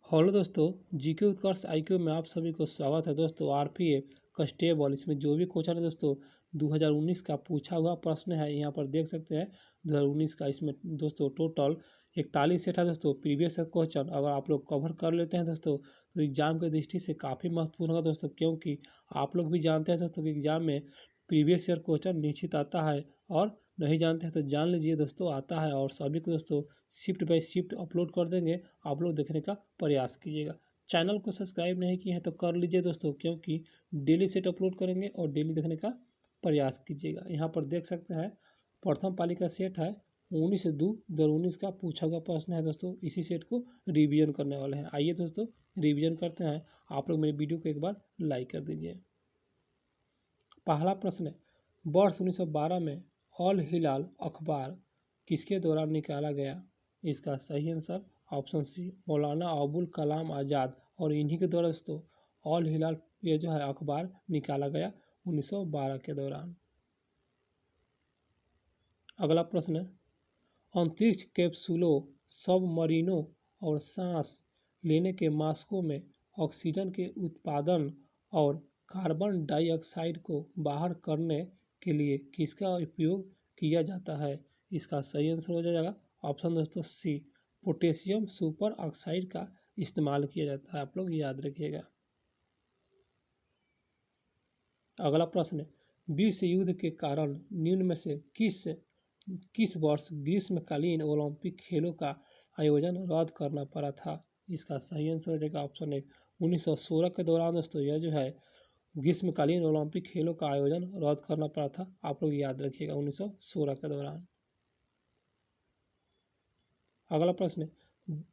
Hello दोस्तों, GK उत्कर्ष IQ में आप सभी को स्वागत है। दोस्तों आरपीए कांस्टेबल इसमें जो भी क्वेश्चन है दोस्तों 2019 का पूछा हुआ प्रश्न है। यहाँ पर देख सकते हैं 2019 का। इसमें दोस्तों टोटल 41 सेट है दोस्तों प्रीवियस क्वेश्चन। अगर आप लोग कवर कर लेते हैं दोस्तों तो एग्जाम की दृष्टि से काफ़ी महत्वपूर्ण होगा दोस्तों, क्योंकि आप लोग भी जानते हैं दोस्तों कि एग्जाम में प्रीवियस ईयर क्वेश्चन निश्चित आता है, और नहीं जानते हैं तो जान लीजिए दोस्तों आता है। और सभी को दोस्तों शिफ्ट बाय शिफ्ट अपलोड कर देंगे, आप लोग देखने का प्रयास कीजिएगा। चैनल को सब्सक्राइब नहीं किए हैं तो कर लीजिए दोस्तों, क्योंकि डेली सेट अपलोड करेंगे और डेली देखने का प्रयास कीजिएगा। यहाँ पर देख सकते हैं प्रथम पाली का सेट है 19/2/2019 का पूछा हुआ प्रश्न है दोस्तों। इसी सेट को रिवीजन करने वाले हैं। आइए दोस्तों रिवीजन करते हैं। आप लोग मेरी वीडियो को एक बार लाइक कर दीजिए। पहला प्रश्न है, वर्ष 1912 में अल हिलाल अखबार किसके द्वारा निकाला गया? इसका सही answer option C Maulana Abul Kalam Azad, और इन्हीं के द्वारा दोस्तों अल हिलाल ये जो है अखबार निकाला गया 1912 के दौरान। अगला प्रश्न है, अंतरिक्ष कैप्सूलों, सबमरीनों और सांस लेने के मास्कों में ऑक्सीजन के उत्पादन और कार्बन डाइऑक्साइड को बाहर करने के लिए किसका उपयोग किया जाता है? इसका सही आंसर हो जाएगा ऑप्शन दोस्तों सी पोटेशियम सुपर ऑक्साइड का इस्तेमाल किया जाता है। आप लोग याद रखिएगा। अगला प्रश्न है, विश्व युद्ध के कारण निम्न में से किस वर्ष ग्रीष्मकालीन ओलंपिक खेलों का आयोजन रद्द करना पड़ा था? इसका सही आंसर हो जाएगा ऑप्शन एक 1916 के दौरान दोस्तों यह जो है ग्रीष्मकालीन ओलंपिक खेलों का आयोजन रद्द करना पड़ा था। आप लोग याद रखिएगा 1916 के दौरान। अगला प्रश्न है,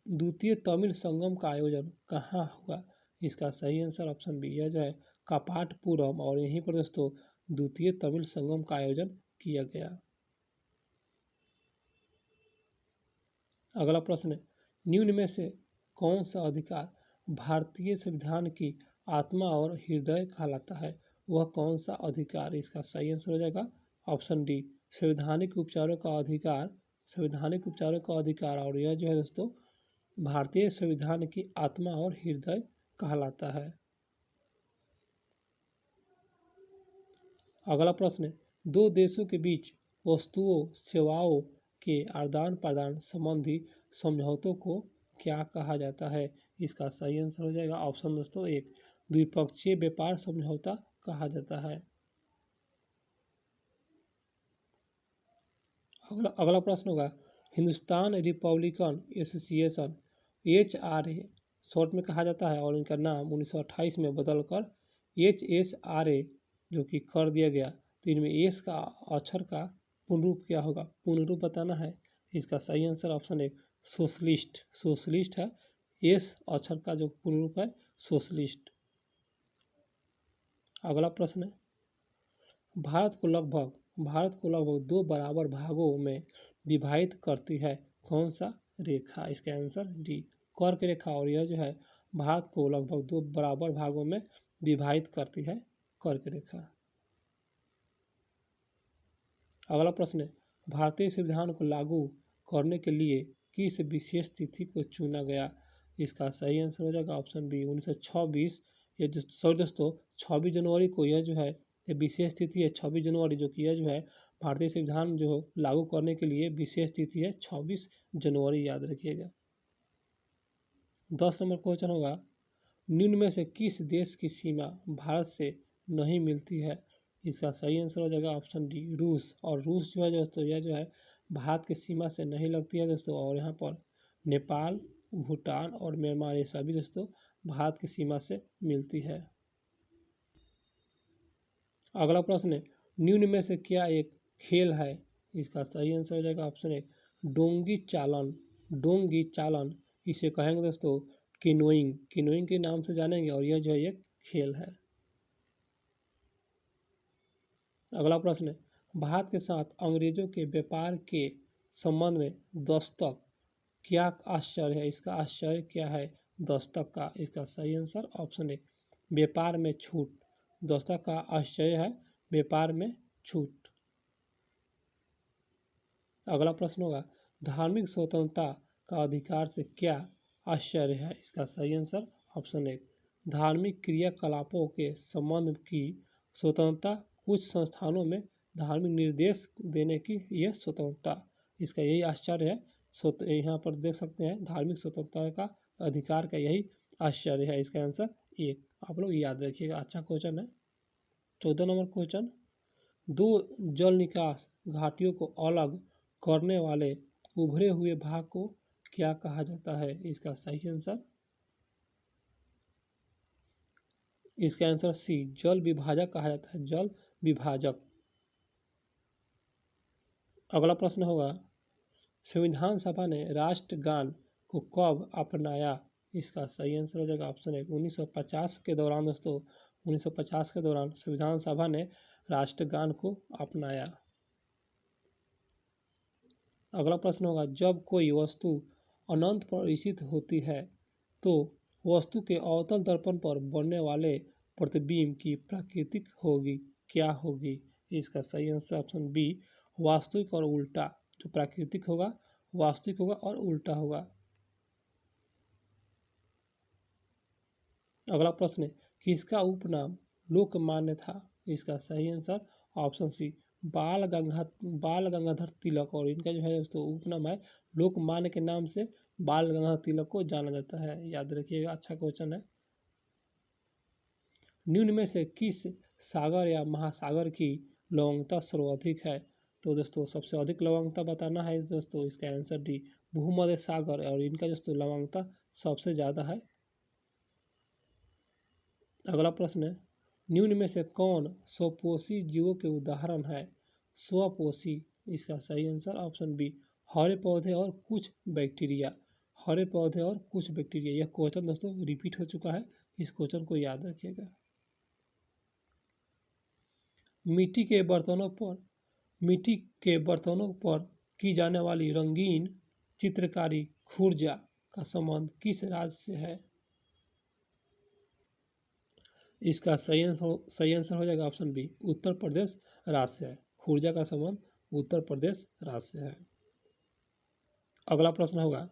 द्वितीय तमिल संगम का आयोजन कहाँ हुआ? इसका सही आंसर ऑप्शन बी यह जो है कपाटपुरम, और यहीं पर दोस्तों द्वितीय तमिल संगम का आयोजन किया गया। अगला प्रश्न है, निम्न में से कौन सा अधिकार भारतीय संविधान की आत्मा और हृदय कहलाता है? वह कौन सा अधिकार? इसका सही आंसर हो जाएगा ऑप्शन डी संवैधानिक उपचारों का अधिकार। संवैधानिक उपचारों का अधिकार, और यह जो है दोस्तों भारतीय संविधान की आत्मा और हृदय कहलाता है। अगला प्रश्न है, दो देशों के बीच वस्तुओं सेवाओं के आदान प्रदान संबंधी समझौतों को क्या कहा जाता है? इसका सही आंसर हो जाएगा ऑप्शन दोस्तों एक द्विपक्षीय व्यापार समझौता कहा जाता है। अगला प्रश्न होगा, Hindustan Republican association HRA short में कहा जाता है, और इनका नाम 1928 में बदलकर HSRA जो कि कर दिया गया। तो इनमें एस का अक्षर का पूर्ण रूप क्या होगा? पूर्ण रूप बताना है। इसका सही आंसर ऑप्शन एक सोशलिस्ट है। एस अक्षर का जो पूर्ण रूप है सोशलिस्ट। अगला प्रश्न है, भारत को लगभग 2 बराबर भागों में विभाजित करती है कौन सा रेखा? इसका आंसर डी कर्क रेखा, और यह जो है भारत को लगभग 2 बराबर भागों में विभाजित करती है कर्क रेखा। अगला प्रश्न है, भारतीय संविधान को लागू करने के लिए किस विशेष तिथि को चुना गया? इसका सही आंसर हो जाएगा ऑप्शन बी 1926। ये जो सॉरी दोस्तों 26 जनवरी को यह जो है ये विशेष तिथि है 26 जनवरी, जो कि यह जो है भारतीय संविधान जो लागू करने के लिए विशेष तिथि है 26 जनवरी, याद रखिएगा। 10 नंबर क्वेश्चन होगा, निम्न में से किस देश की सीमा भारत से नहीं मिलती है? इसका सही आंसर हो जाएगा ऑप्शन डी रूस, और रूस जो है दोस्तों यह जो है भारत की सीमा से नहीं लगती है दोस्तों, और यहाँ पर नेपाल, भूटान और म्यांमार ये सभी दोस्तों भारत की सीमा से मिलती है। अगला प्रश्न है, निम्न में से क्या एक खेल है? इसका सही आंसर हो जाएगा ऑप्शन एक डोंगी चालन इसे कहेंगे दोस्तों किनोइंग के नाम से जानेंगे, और यह जो है एक खेल है। अगला प्रश्न है, भारत के साथ अंग्रेजों के व्यापार के संबंध में दस्तक क्या आश्चर्य है? इसका आश्चर्य क्या है दस्तक का? इसका सही आंसर ऑप्शन एक व्यापार में छूट। दस्तक का आश्चर्य है व्यापार में छूट। अगला प्रश्न होगा, धार्मिक स्वतंत्रता का अधिकार से क्या आश्चर्य है। इसका सही आंसर ऑप्शन 1। धार्मिक क्रियाकलापों के संबंध की स्वतंत्रता, कुछ संस्थानों में धार्मिक निर्देश देने की यह स्वतंत्रता, इसका यही आश्चर्य है। यहाँ पर देख सकते हैं धार्मिक स्वतंत्रता का अधिकार का यही आश्चर्य है। इसका आंसर 1, आप लोग याद रखिएगा। अच्छा क्वेश्चन है। 14 नंबर क्वेश्चन, दो जल निकास घाटियों को अलग करने वाले उभरे हुए भाग को क्या कहा जाता है? इसका सही आंसर, इसका आंसर सी, जल विभाजक कहा जाता है, जल विभाजक। अगला प्रश्न होगा, संविधान सभा ने राष्ट्रगान को कब अपनाया? इसका सही आंसर हो जाएगा ऑप्शन 1, 1950 के दौरान। दोस्तों 1950 के दौरान संविधान सभा ने राष्ट्रगान को अपनाया। अगला प्रश्न होगा, जब कोई वस्तु अनंत परिचित होती है तो वस्तु के अवतल दर्पण पर बनने वाले प्रतिबिंब की प्राकृतिक होगी क्या होगी? इसका सही आंसर ऑप्शन बी, वास्तविक और उल्टा। जो प्राकृतिक होगा वास्तविक होगा और उल्टा होगा। अगला प्रश्न है, किसका उपनाम लोकमान्य था? इसका सही आंसर ऑप्शन सी, बाल गंगाधर तिलक, और इनका जो है दोस्तों उपनाम है लोकमान्य के नाम से बाल गंगाधर तिलक को जाना जाता है, याद रखिएगा। अच्छा क्वेश्चन है। निम्न में से किस सागर या महासागर की लवणता सर्वाधिक है? तो दोस्तों सबसे अधिक लवणता बताना है दोस्तों, इसका आंसर डी, भूमध्य सागर, और इनका दोस्तों लवणता सबसे ज़्यादा है। अगला प्रश्न है, निम्न में से कौन स्वपोषी जीवों के उदाहरण है? स्वपोषी, इसका सही आंसर ऑप्शन बी, हरे पौधे और कुछ बैक्टीरिया। हरे पौधे और कुछ बैक्टीरिया, यह क्वेश्चन दोस्तों रिपीट हो चुका है, इस क्वेश्चन को याद रखिएगा। मिट्टी के बर्तनों पर की जाने वाली रंगीन चित्रकारी खुर्जा का संबंध किस राज्य से है? इसका सही आंसर हो जाएगा ऑप्शन बी, उत्तर प्रदेश राज्य से है। खुर्जा का संबंध उत्तर प्रदेश राज्य से है। अगला प्रश्न होगा,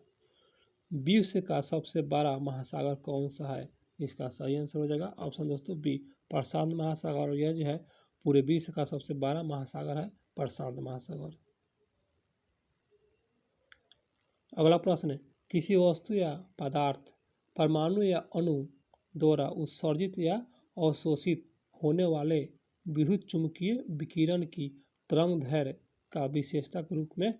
विश्व का सबसे बड़ा महासागर कौन सा है? इसका सही आंसर हो जाएगा ऑप्शन दोस्तों बी, प्रशांत महासागर। यह जो है पूरे विश्व का सबसे बड़ा महासागर है, प्रशांत महासागर। अगला प्रश्न है, किसी वस्तु या पदार्थ, परमाणु या अणु द्वारा उत्सर्जित या अवशोषित होने वाले विद्युत चुम्बकीय विकिरण की तरंगदैर्घ्य का विशेषता के रूप में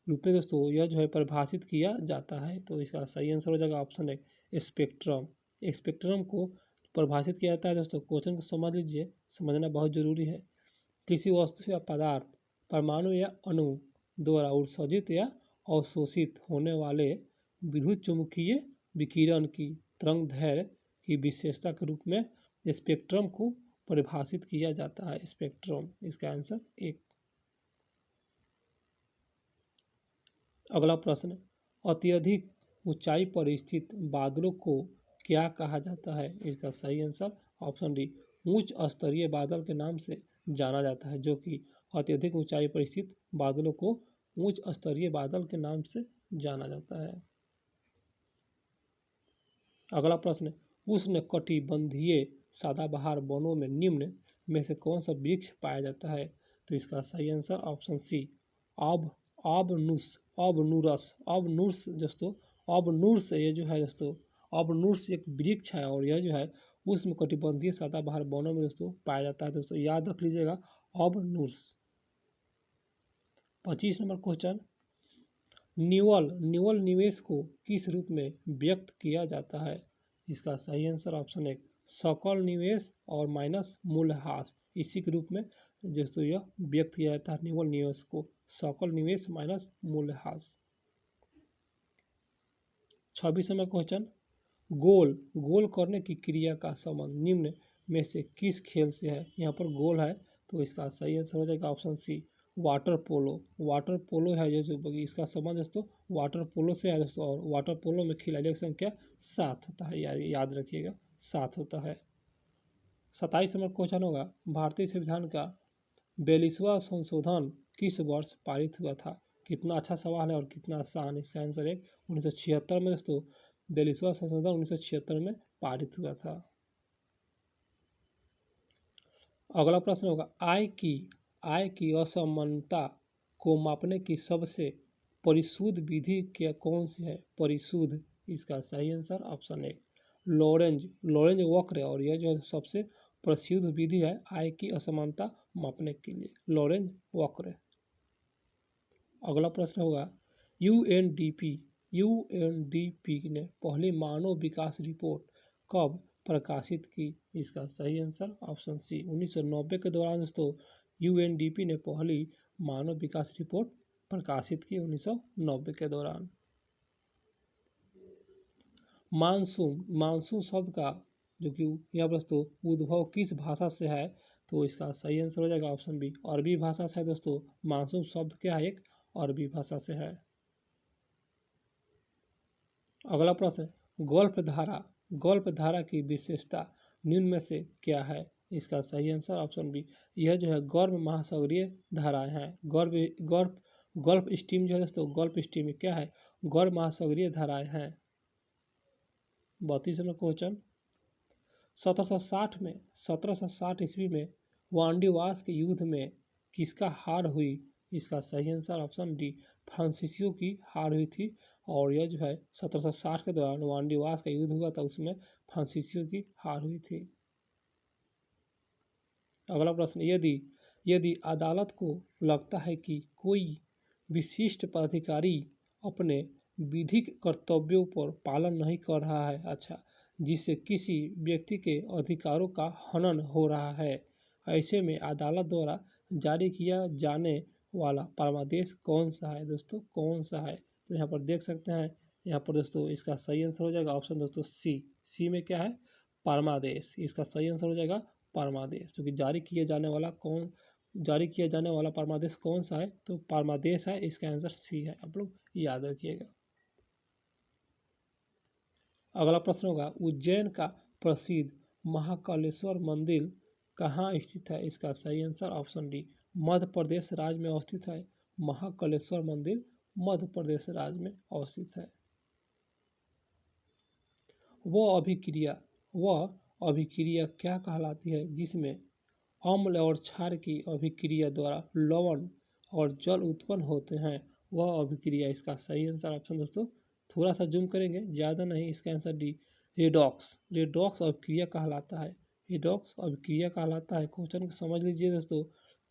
दोस्तों यह जो है परिभाषित किया जाता है। तो इसका सही आंसर हो जाएगा ऑप्शन 1, स्पेक्ट्रम। स्पेक्ट्रम को परिभाषित किया जाता है दोस्तों, क्वेश्चन को समझ लीजिए, समझना बहुत जरूरी है। किसी वस्तु या पदार्थ, परमाणु या अणु द्वारा उत्सर्जित या अवशोषित होने वाले विद्युत चुम्बकीय विकिरण की तरंगदैर्घ्य की विशेषता के रूप में स्पेक्ट्रम को परिभाषित किया जाता है, स्पेक्ट्रम। इसका आंसर 1। अगला प्रश्न, अत्यधिक ऊंचाई पर स्थित बादलों को क्या कहा जाता है? इसका सही आंसर ऑप्शन डी, उच्च स्तरीय बादल के नाम से जाना जाता है। जो कि अत्यधिक ऊंचाई पर स्थित बादलों को उच्च स्तरीय बादल के नाम से जाना जाता है। अगला प्रश्न, उष्णकटिबंधीय सदाबहार वनों में निम्न में से कौन सा वृक्ष पाया जाता है? तो इसका सही आंसर ऑप्शन सी, ऑबनूरस दोस्तों, ऑबनूरस ये जो है दोस्तों, ऑबनूरस एक वृक्ष है और यह जो है उष्णकटिबंधीय सदाबहार वनों में दोस्तों पाया जाता है। दोस्तों याद रख लीजिएगा, ऑबनूरस। 25 नंबर क्वेश्चन, निवल निवेश को किस रूप में व्यक्त किया जाता है? इसका सही आंसर ऑप्शन 1, सकल निवेश और माइनस मूल्यह्रास, इसी के रूप में दोस्तों यह व्यक्त किया जाता है निवल निवेश को, सकल निवेश माइनस मूल्यह्रास। 26 नंबर क्वेश्चन, गोल करने की क्रिया का संबंध निम्न में से किस खेल से है? यहाँ पर गोल है तो इसका सही आंसर हो जाएगा ऑप्शन सी, वाटर पोलो है जो इसका संबंध दोस्तों वाटर पोलो से है दोस्तों, और वाटर पोलो में खिलाड़ियों की संख्या 7 होता है, याद रखिएगा 7 होता है। 27 नंबर क्वेश्चन होगा, भारतीय संविधान का 42वां संशोधन किस वर्ष पारित हुआ था? कितना अच्छा सवाल है और कितना आसान। इसका आंसर है 1976 में दोस्तों 42वां संशोधन 1976 में पारित हुआ था। अगला प्रश्न होगा आय की असमानता को मापने की सबसे परिशुद्ध विधि क्या कौन सी है? परिशुद्ध, इसका सही आंसर ऑप्शन ए लॉरेंज वक्र है, और यह जो है सबसे प्रसिद्ध विधि है आय की असमानता मापने के लिए, लॉरेंज वक्र। अगला प्रश्न होगा यूएनडीपी ने पहली मानव विकास रिपोर्ट कब प्रकाशित की? इसका सही आंसर ऑप्शन सी 1990 के दौरान दोस्तों यूएनडीपी ने पहली मानव विकास रिपोर्ट प्रकाशित की 1990 के दौरान। मानसून शब्द का जो कि यह दोस्तों उद्भव किस भाषा से है? तो इसका सही आंसर हो जाएगा ऑप्शन बी अरबी भाषा से है दोस्तों। मानसून शब्द क्या है? एक अरबी भाषा से है। अगला प्रश्न गल्फ धारा की विशेषता निम्न में से क्या है? इसका सही आंसर ऑप्शन बी यह जो है गर्म महासागरीय धाराएं हैं। गल्फ स्ट्रीम जो है दोस्तों गल्फ स्ट्रीम में क्या है? गर्म महासागरीय धाराएं हैं। 32वां क्वेश्चन 1760 ईस्वी में वांडीवास के युद्ध में किसका हार हुई? इसका सही आंसर ऑप्शन डी फ्रांसीसियों की हार हुई थी, और यह जो है 1760 के दौरान वांडीवास का युद्ध हुआ था, उसमें फ्रांसीसियों की हार हुई थी। अगला प्रश्न यदि अदालत को लगता है कि कोई विशिष्ट पदाधिकारी अपने विधिक कर्तव्यों पर पालन नहीं कर रहा है, अच्छा, जिससे किसी व्यक्ति के अधिकारों का हनन हो रहा है, ऐसे में अदालत द्वारा जारी किया जाने वाला परमादेश कौन सा है दोस्तों? कौन सा है? तो यहाँ पर देख सकते हैं, यहाँ पर दोस्तों इसका सही आंसर हो जाएगा ऑप्शन दोस्तों सी में क्या है? परमादेश। इसका सही आंसर हो जाएगा परमादेश। जो कि जारी किया जाने वाला परमादेश कौन सा है? तो परमादेश है, इसका आंसर सी है, आप लोग याद रखिएगा। अगला प्रश्न होगा उज्जैन का प्रसिद्ध महाकालेश्वर मंदिर कहाँ स्थित है? इसका सही answer option D Madhya Pradesh राज्य में अवस्थित है। महाकालेश्वर मंदिर मध्य प्रदेश राज्य में अवस्थित है। वह अभिक्रिया क्या कहलाती है जिसमें अम्ल और क्षार की अभिक्रिया द्वारा लवण और जल उत्पन्न होते हैं? वह अभिक्रिया, इसका सही आंसर ऑप्शन दोस्तों थोड़ा सा जूम करेंगे, ज़्यादा नहीं, इसका आंसर डी रेडॉक्स अभिक्रिया कहलाता है। रेडॉक्स अभिक्रिया कहलाता है। क्वेश्चन को समझ लीजिए दोस्तों,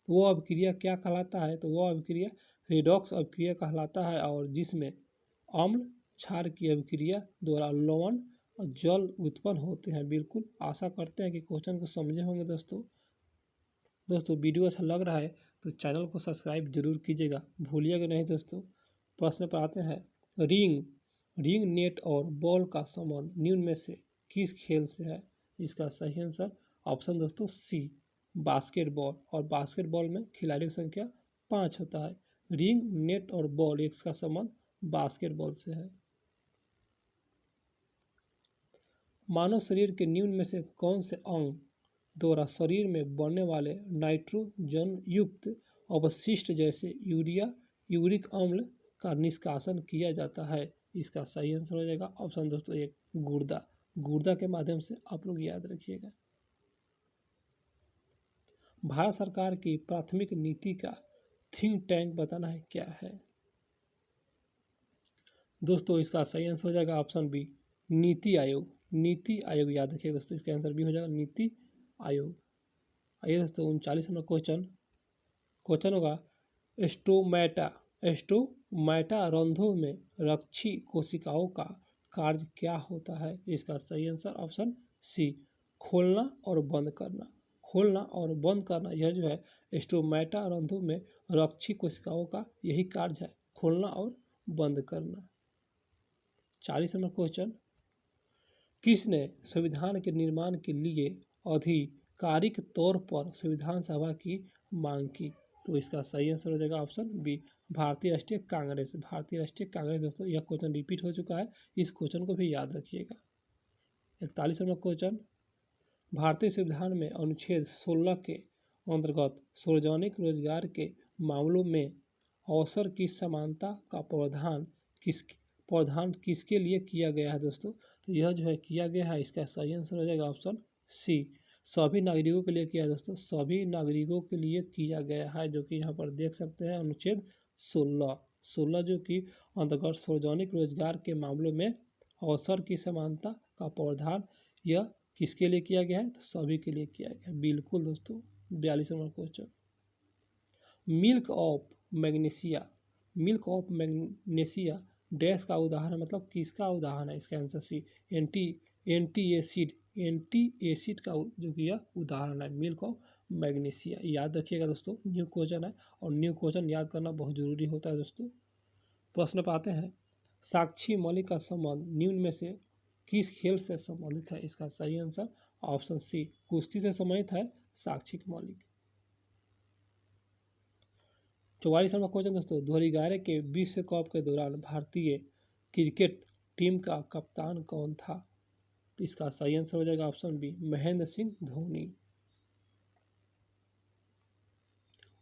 वो अभिक्रिया क्या कहलाता है? तो वह अभिक्रिया रेडॉक्स अभिक्रिया कहलाता है, और जिसमें अम्ल क्षार की अभिक्रिया द्वारा लवण और जल उत्पन्न होते हैं। बिल्कुल आशा करते हैं कि क्वेश्चन को समझे होंगे दोस्तों वीडियो अच्छा लग रहा है तो चैनल को सब्सक्राइब जरूर कीजिएगा, भूलिएगा नहीं दोस्तों। प्रश्न पर आते हैं रिंग नेट और बॉल का संबंध निम्न में से किस खेल से है? इसका सही आंसर ऑप्शन दोस्तों सी बास्केटबॉल, और बास्केटबॉल में खिलाड़ियों की संख्या 5 होता है। रिंग नेट और बॉल इसका संबंध बास्केटबॉल से है। मानव शरीर के निम्न में से कौन से अंग द्वारा शरीर में बनने वाले नाइट्रोजन युक्त अवशिष्ट जैसे यूरिक अम्ल का निष्कासन किया जाता है? इसका सही आंसर हो जाएगा ऑप्शन दोस्तों एक गुर्दा के माध्यम से, आप लोग याद रखिएगा। भारत सरकार की प्राथमिक नीति का थिंक टैंक बताना है क्या है? दोस्तों इसका सही आंसर हो जाएगा ऑप्शन बी नीति आयोग याद रखिएगा दोस्तों, इसका आंसर बी हो जाएगा नीति आयोग। आइए दोस्तों 39वां क्वेश्चन होगा एस्टोमेटा रंध्रों में रक्षी कोशिकाओं का कार्य क्या होता है? इसका सही आंसर ऑप्शन सी खोलना और बंद करना। यह जो है एस्टोमेटा रंध्रों में रक्षी कोशिकाओं का यही कार्य है, खोलना और बंद करना। 40वां क्वेश्चन किसने संविधान के निर्माण के लिए आधिकारिक तौर पर संविधान सभा की मांग की? तो इसका सही आंसर हो जाएगा ऑप्शन बी भारतीय राष्ट्रीय कांग्रेस दोस्तों। यह क्वेश्चन रिपीट हो चुका है, इस क्वेश्चन को भी याद रखिएगा। 41वां क्वेश्चन भारतीय संविधान में अनुच्छेद 16 के अंतर्गत सार्वजनिक रोजगार के मामलों में अवसर की समानता का प्रावधान किसके लिए किया गया है दोस्तों? तो यह जो है किया गया है, इसका सही आंसर हो जाएगा ऑप्शन सी, सभी नागरिकों के लिए किया है दोस्तों, सभी नागरिकों के लिए किया गया है, जो कि यहाँ पर देख सकते हैं अनुच्छेद 16 जो कि अंतर्गत सार्वजनिक रोजगार के मामलों में अवसर की समानता का प्रावधान, यह किसके लिए किया गया है? तो सभी के लिए किया गया है। बिल्कुल दोस्तों। 42 number question, milk of magnesia, milk of magnesia dash का उदाहरण, मतलब किसका उदाहरण है? इसका आंसर सी, एंटी एसिड का जो कि यह उदाहरण है, मिल्क ऑफ मैग्नीशिया। याद रखिएगा दोस्तों, न्यू क्वेश्चन है और न्यू क्वेश्चन याद करना बहुत जरूरी होता है दोस्तों। प्रश्न पाते हैं, साक्षी मलिक का संबंध निम्न में से किस खेल से संबंधित है? इसका सही आंसर ऑप्शन सी, कुश्ती से संबंधित है साक्षी मलिक। 44 नंबर क्वेश्चन दोस्तों, 2011 के विश्व कप के दौरान भारतीय क्रिकेट टीम का कप्तान कौन था? तो इसका सही आंसर हो जाएगा ऑप्शन बी, महेंद्र सिंह धोनी।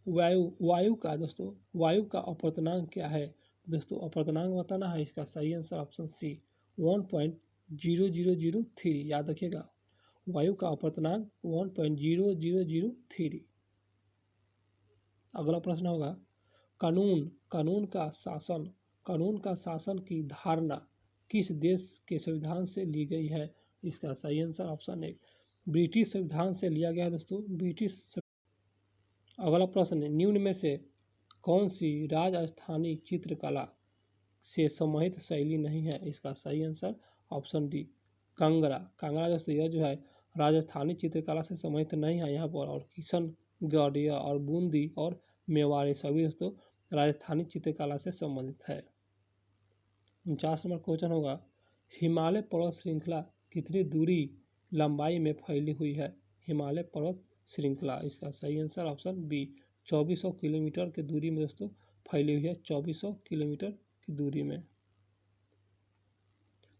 वायु का दोस्तों, वायु का अपवर्तनांक क्या है? दोस्तों अपवर्तनांक बताना है, इसका सही आंसर ऑप्शन सी 1.0003। याद रखिएगा, वायु का अपवर्तनांक 1.0003। अगला प्रश्न होगा, कानून का शासन की धारणा किस देश के संविधान से ली गई है? इसका सही आंसर ऑप्शन ए, ब्रिटिश संविधान से लिया गया है दोस्तों, ब्रिटिश। अगला प्रश्न, निम्न में से कौन सी राजस्थानी चित्रकला से सम्मोहित शैली नहीं है? इसका सही answer option D, Kangra. Kangra दोस्तों यह जो है राजस्थानी चित्रकला से सम्मोहित नहीं है यहाँ पर, और किशनगढ़ और बूंदी और मेवाड़ी सभी दोस्तों राजस्थानी चित्रकला से संबंधित है। 49 नंबर क्वेश्चन होगा, हिमालय पर्वत श्रृंखला कितनी दूरी लंबाई में फैली हुई है? हिमालय पर्वत श्रृंखला, इसका सही आंसर ऑप्शन बी, 2400 किलोमीटर की दूरी में दोस्तों फैली हुई है, 2400 किलोमीटर की दूरी में।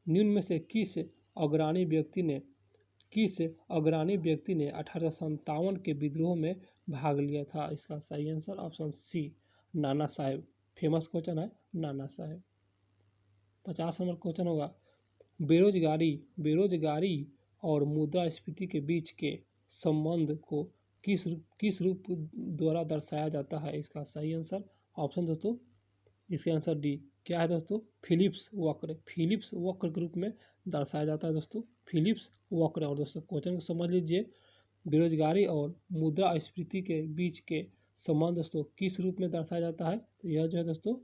निम्न में से किस अग्रणी व्यक्ति ने 1857 के विद्रोह में भाग लिया था? इसका सही answer option C, Nana Saheb. Famous question है नाना साहेब। 50 नंबर क्वेश्चन होगा, बेरोजगारी और मुद्रास्फीति के बीच के संबंध को किस रूप द्वारा दर्शाया जाता है? इसका सही आंसर ऑप्शन दोस्तों, इसका आंसर डी क्या है दोस्तों, फिलिप्स वक्र के रूप में दर्शाया जाता है दोस्तों, फिलिप्स वक्र। और दोस्तों क्वेश्चन को समझ लीजिए, बेरोजगारी और मुद्रास्फीति के बीच के संबंध दोस्तों किस रूप में दर्शाया जाता है? तो यह जो है दोस्तों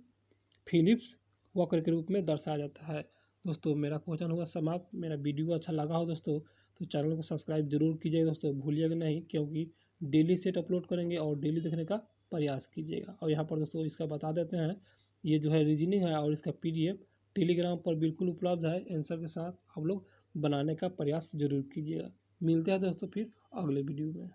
फिलिप्स वक्र के रूप में दर्शाया जाता है। दोस्तों मेरा क्वेश्चन हुआ समाप्त। मेरा वीडियो अच्छा लगा हो दोस्तों तो चैनल को सब्सक्राइब जरूर कीजिएगा दोस्तों, भूलिएगा नहीं, क्योंकि डेली सेट अपलोड करेंगे और डेली देखने का प्रयास कीजिएगा। और यहाँ पर दोस्तों इसका बता देते हैं, ये जो है रीजनिंग है और इसका PDF टेलीग्राम पर बिल्कुल उपलब्ध है, आंसर के साथ आप लोग बनाने का प्रयास जरूर कीजिएगा। मिलते हैं दोस्तों फिर अगले वीडियो में।